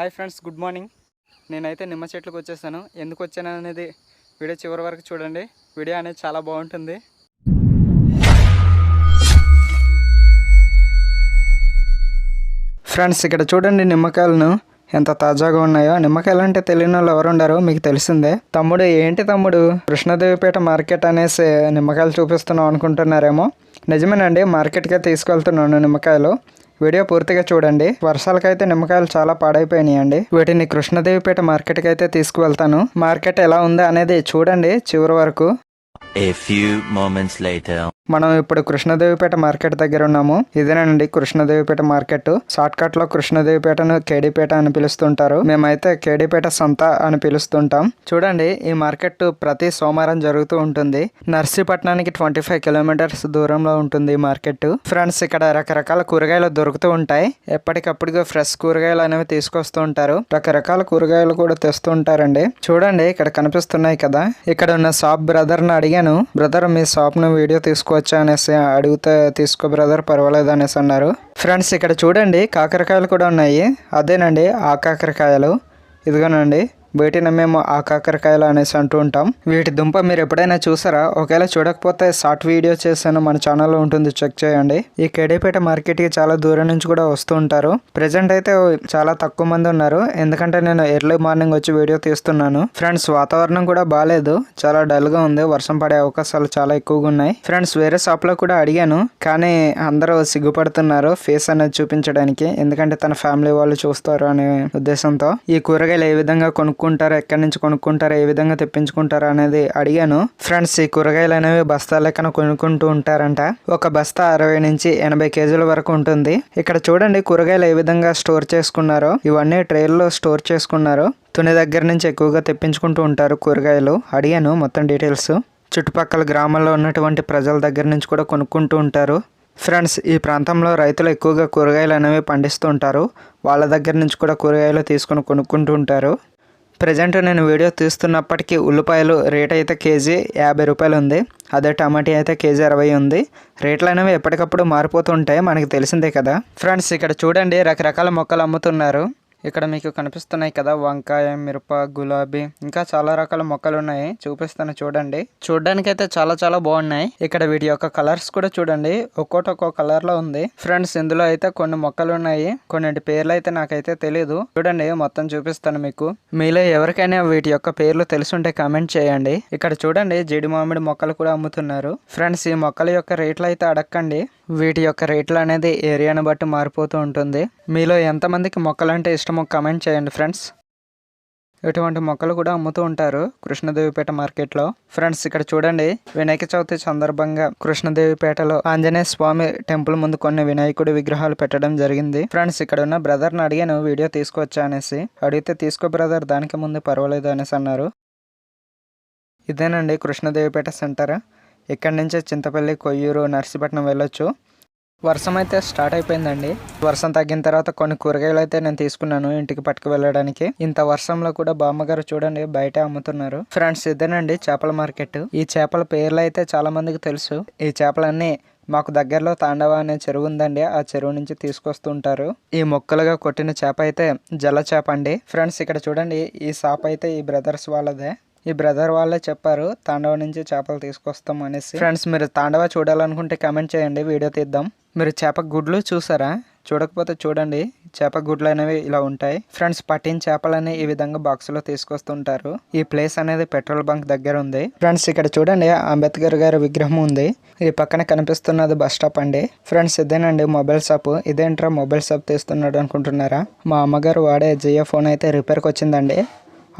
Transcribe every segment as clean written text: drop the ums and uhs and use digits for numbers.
Hi friends, good morning. నేనైతే నిమ్మ చెట్లకు వచ్చేసాను. ఎందుకు వచ్చాను అనేది వీడియో చివరి వరకు చూడండి. వీడియో అనేది చాలా బాగుంటుంది. ఫ్రెండ్స్, ఇక్కడ చూడండి నిమ్మకాయలను ఎంత తాజాగా ఉన్నాయో. నిమ్మకాయలు అంటే తెలియని వాళ్ళు ఎవరు ఉండారో మీకు తెలిసిందే. తమ్ముడు ఏంటి తమ్ముడు కృష్ణదేవిపేట మార్కెట్ అనేసి నిమ్మకాయలు చూపిస్తున్నాం అనుకుంటున్నారేమో. నిజమేనండి, మార్కెట్కే తీసుకెళ్తున్నాను నిమ్మకాయలు. వీడియో పూర్తిగా చూడండి. వర్షాలకైతే నిమ్మకాయలు చాలా పాడైపోయినాయండి. వీటిని కృష్ణదేవిపేట మార్కెట్కి అయితే తీసుకువెళ్తాను. మార్కెట్ ఎలా ఉందా అనేది చూడండి చివరి వరకు. A few moments later. మనం ఇప్పుడు కృష్ణదేవిపేట మార్కెట్ దగ్గర ఉన్నాము. ఇదేనండి కృష్ణదేవిపేట మార్కెట్. షార్ట్ కట్ లో కృష్ణదేవిపేటను కేడీపేట అని పిలుస్తుంటారు. మేమైతే కేడీపేట సంత అని పిలుస్తుంటాం. చూడండి, ఈ మార్కెట్ ప్రతి సోమవారం జరుగుతూ ఉంటుంది. నర్సీపట్నానికి 25 కిలోమీటర్స్ దూరంలో ఉంటుంది ఈ మార్కెట్. ఫ్రెండ్స్, ఇక్కడ రకరకాల కూరగాయలు దొరుకుతూ ఉంటాయి. ఎప్పటికప్పుడు ఫ్రెష్ కూరగాయలు అనేవి తీసుకొస్తూ ఉంటారు. రకరకాల కూరగాయలు కూడా తెస్తూ ఉంటారండి. చూడండి, ఇక్కడ కనిపిస్తున్నాయి కదా. ఇక్కడ ఉన్న షాప్ బ్రదర్ ని అడిగాను, బ్రదర్ మీ షాప్ ను వీడియో తీసుకోవచ్చా అనేసి అడిగితే తీసుకో బ్రదర్ పర్వాలేదు అనేసి అన్నారు. ఫ్రెండ్స్, ఇక్కడ చూడండి కాకరకాయలు కూడా ఉన్నాయి. అదేనండి ఆ కాకరకాయలు. ఇదిగోనండి, వీటిని మేము ఆ కాకరకాయలు అనేసి అంటూ ఉంటాం. వీటి దుంప మీరు ఎప్పుడైనా చూసారా? ఒకవేళ చూడకపోతే షార్ట్ వీడియో చేశాను, మన ఛానల్లో ఉంటుంది, చెక్ చేయండి. ఈ కేడీపేట మార్కెట్కి చాలా దూరం నుంచి కూడా వస్తూ ఉంటారు. ప్రెజెంట్ అయితే చాలా తక్కువ మంది ఉన్నారు, ఎందుకంటే నేను ఎర్లీ మార్నింగ్ వచ్చి వీడియో తీస్తున్నాను. ఫ్రెండ్స్, వాతావరణం కూడా బాగాలేదు, చాలా డల్గా ఉంది. వర్షం పడే అవకాశాలు చాలా ఎక్కువగా ఉన్నాయి. ఫ్రెండ్స్, వేరే షాప్లో కూడా అడిగాను, కానీ అందరూ సిగ్గుపడుతున్నారు ఫేస్ అనేది చూపించడానికి, ఎందుకంటే తన ఫ్యామిలీ వాళ్ళు చూస్తారు అనే ఉద్దేశంతో. ఈ కూరగాయలు ఏ విధంగా కొనుక్కుంటారు, ఎక్కడి నుంచి కొనుక్కుంటారు, ఏ విధంగా తెప్పించుకుంటారు అనేది అడిగాను. ఫ్రెండ్స్, ఈ కూరగాయలు అనేవి బస్తా లెక్కన కొనుక్కుంటూ ఉంటారంట. ఒక బస్తా 60 నుంచి 80 కేజీల వరకు ఉంటుంది. ఇక్కడ చూడండి కూరగాయలు ఏ విధంగా స్టోర్ చేసుకున్నారో. ఇవన్నీ ట్రైల్లో స్టోర్ చేసుకున్నారు. తుని దగ్గర నుంచి ఎక్కువగా తెప్పించుకుంటూ ఉంటారు కూరగాయలు. అడిగాను మొత్తం డీటెయిల్స్. చుట్టుపక్కల గ్రామాల్లో ఉన్నటువంటి ప్రజల దగ్గర నుంచి కూడా కొనుక్కుంటూ ఉంటారు. ఫ్రెండ్స్, ఈ ప్రాంతంలో రైతులు ఎక్కువగా కూరగాయలు అనేవి పండిస్తూ ఉంటారు. వాళ్ళ దగ్గర నుంచి కూడా కూరగాయలు తీసుకొని కొనుక్కుంటూ ఉంటారు. ప్రజెంట్ నేను వీడియో తీస్తున్నప్పటికీ ఉల్లిపాయలు రేట్ అయితే కేజీ 50 రూపాయలు ఉంది. అదే టమాటా అయితే కేజీ 60 ఉంది. రేట్లు అనేవి ఎప్పటికప్పుడు మారిపోతూ ఉంటాయి, మనకి తెలిసిందే కదా. ఫ్రెండ్స్, ఇక్కడ చూడండి రకరకాల మొక్కలు అమ్ముతున్నారు. ఇక్కడ మీకు కనిపిస్తున్నాయి కదా, వంకాయ, మిరప, గులాబీ, ఇంకా చాలా రకాల మొక్కలు ఉన్నాయి. చూపిస్తాను చూడండి. చూడడానికైతే చాలా చాలా బాగున్నాయి. ఇక్కడ వీటి యొక్క కలర్స్ కూడా చూడండి, ఒక్కో కలర్ లో ఉంది. ఫ్రెండ్స్, ఇందులో అయితే కొన్ని మొక్కలు ఉన్నాయి, కొన్నింటి పేర్లు అయితే నాకైతే తెలియదు. చూడండి, మొత్తం చూపిస్తాను మీకు. మీలో ఎవరికైనా వీటి యొక్క పేర్లు తెలుసుంటే కామెంట్ చేయండి. ఇక్కడ చూడండి జీడి మామిడి మొక్కలు కూడా అమ్ముతున్నారు. ఫ్రెండ్స్, ఈ మొక్కల యొక్క రేట్లు అయితే అడగండి. వీటి యొక్క రేట్లు అనేది ఏరియాను బట్టి మారిపోతూ ఉంటుంది. మీలో ఎంతమందికి మొక్కలు అంటే ఇష్టమో కామెంట్ చేయండి ఫ్రెండ్స్. ఇటువంటి మొక్కలు కూడా అమ్ముతూ ఉంటారు కృష్ణదేవిపేట మార్కెట్లో. ఫ్రెండ్స్, ఇక్కడ చూడండి వినాయక చవితి సందర్భంగా కృష్ణదేవిపేటలో ఆంజనేయ స్వామి టెంపుల్ ముందు కొన్ని వినాయకుడి విగ్రహాలు పెట్టడం జరిగింది. ఫ్రెండ్స్, ఇక్కడ ఉన్న బ్రదర్ని అడిగాను వీడియో తీసుకొచ్చా అనేసి. అడిగితే తీసుకో బ్రదర్, దానికి ముందు పర్వాలేదు అనేసి అన్నారు. ఇదేనండి కృష్ణదేవిపేట సెంటర్. ఇక్కడి నుంచే చింతపల్లి, కొయ్యూరు, నర్సీపట్నం వెళ్ళొచ్చు. వర్షం అయితే స్టార్ట్ అయిపోయిందండి. వర్షం తగ్గిన తర్వాత కొన్ని కూరగాయలు అయితే నేను తీసుకున్నాను ఇంటికి పట్టుకు వెళ్ళడానికి. ఇంత వర్షంలో కూడా బామ్మగారు చూడండి బయట అమ్ముతున్నారు. ఫ్రెండ్స్, ఇదేనండి చేపల మార్కెట్. ఈ చేపల పేర్లు అయితే చాలా మందికి తెలుసు. ఈ చేపలన్నీ మాకు దగ్గరలో తాండవ అనే చెరువు ఉందండి, ఆ చెరువు నుంచి తీసుకొస్తుంటారు. ఈ మొక్కలుగా కొట్టిన చేప అయితే జల చేప అండి. ఫ్రెండ్స్, ఇక్కడ చూడండి ఈ షాప్ అయితే ఈ బ్రదర్స్ వాళ్ళదే. ఈ బ్రదర్ వాళ్ళే చెప్పారు తాండవ నుంచి చేపలు తీసుకొస్తాం అనేసి. ఫ్రెండ్స్, మీరు తాండవ చూడాలనుకుంటే కామెంట్ చేయండి, వీడియో తీద్దాం. మీరు చేప గుడ్లు చూసారా? చూడకపోతే చూడండి, చేప గుడ్లు అనేవి ఇలా ఉంటాయి. ఫ్రెండ్స్, పట్టిన చేపలని ఈ విధంగా బాక్స్ లో తీసుకొస్తుంటారు. ఈ ప్లేస్ అనేది పెట్రోల్ బంక్ దగ్గర ఉంది. ఫ్రెండ్స్, ఇక్కడ చూడండి అంబేద్కర్ గారి విగ్రహం ఉంది. ఈ పక్కన కనిపిస్తున్నది బస్ స్టాప్ అండి. ఫ్రెండ్స్, ఇదేనండి మొబైల్ షాప్. ఇదేంట్రా మొబైల్ షాప్ తీస్తున్నాడు అనుకుంటున్నారా? మా అమ్మగారు వాడే జియో ఫోన్ అయితే రిపేర్కి వచ్చిందండి.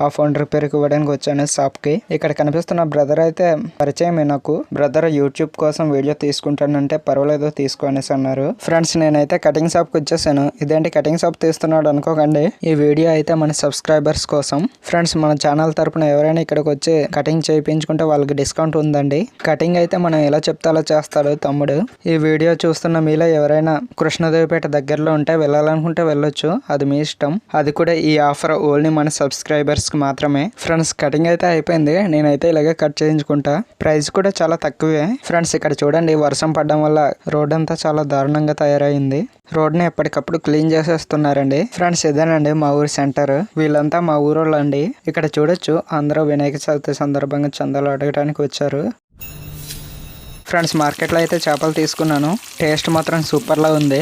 ఆ ఫోన్ రిపేర్కి ఇవ్వడానికి వచ్చాను షాప్కి. ఇక్కడ కనిపిస్తున్న బ్రదర్ అయితే పరిచయం నాకు. బ్రదర్ యూట్యూబ్ కోసం వీడియో తీసుకుంటానంటే పర్వాలేదు తీసుకో అనేసి అన్నారు. ఫ్రెండ్స్, నేనైతే కటింగ్ షాప్కి వచ్చేసాను. ఇదేంటి కటింగ్ షాప్ తీస్తున్నాడు అనుకోకండి, ఈ వీడియో అయితే మన సబ్స్క్రైబర్స్ కోసం. ఫ్రెండ్స్, మన ఛానల్ తరపున ఎవరైనా ఇక్కడికి వచ్చి కటింగ్ చేయించుకుంటే వాళ్ళకి డిస్కౌంట్ ఉందండి. కటింగ్ అయితే మనం ఎలా చెప్తే అలా చేస్తాడు తమ్ముడు. ఈ వీడియో చూస్తున్న మీలో ఎవరైనా కృష్ణదేవిపేట దగ్గరలో ఉంటే వెళ్ళాలనుకుంటే వెళ్ళొచ్చు, అది మీ ఇష్టం. అది కూడా ఈ ఆఫర్ ఓన్లీ మన సబ్స్క్రైబర్స్ కి మాత్రమే. ఫ్రెండ్స్ కటింగ్ అయితే అయిపోయింది, నేనైతే ఇలాగే కట్ చేయించుకుంటా. ప్రైస్ కూడా చాలా తక్కువే. ఫ్రెండ్స్ ఇక్కడ చూడండి, వర్షం పడడం వల్ల రోడ్ అంతా చాలా దారుణంగా తయారైంది. రోడ్ ని ఎప్పటికప్పుడు క్లీన్ చేసేస్తున్నారండి. ఫ్రెండ్స్ ఇదేనండి మా ఊరి సెంటర్. వీళ్ళంతా మా ఊరోళ్ళండి. ఇక్కడ చూడొచ్చు, అందరూ వినాయక చవితి సందర్భంగా చందాలు అడగడానికి వచ్చారు. ఫ్రెండ్స్ మార్కెట్లో అయితే చేపలు తీసుకున్నాను. టేస్ట్ మాత్రం సూపర్లా ఉంది.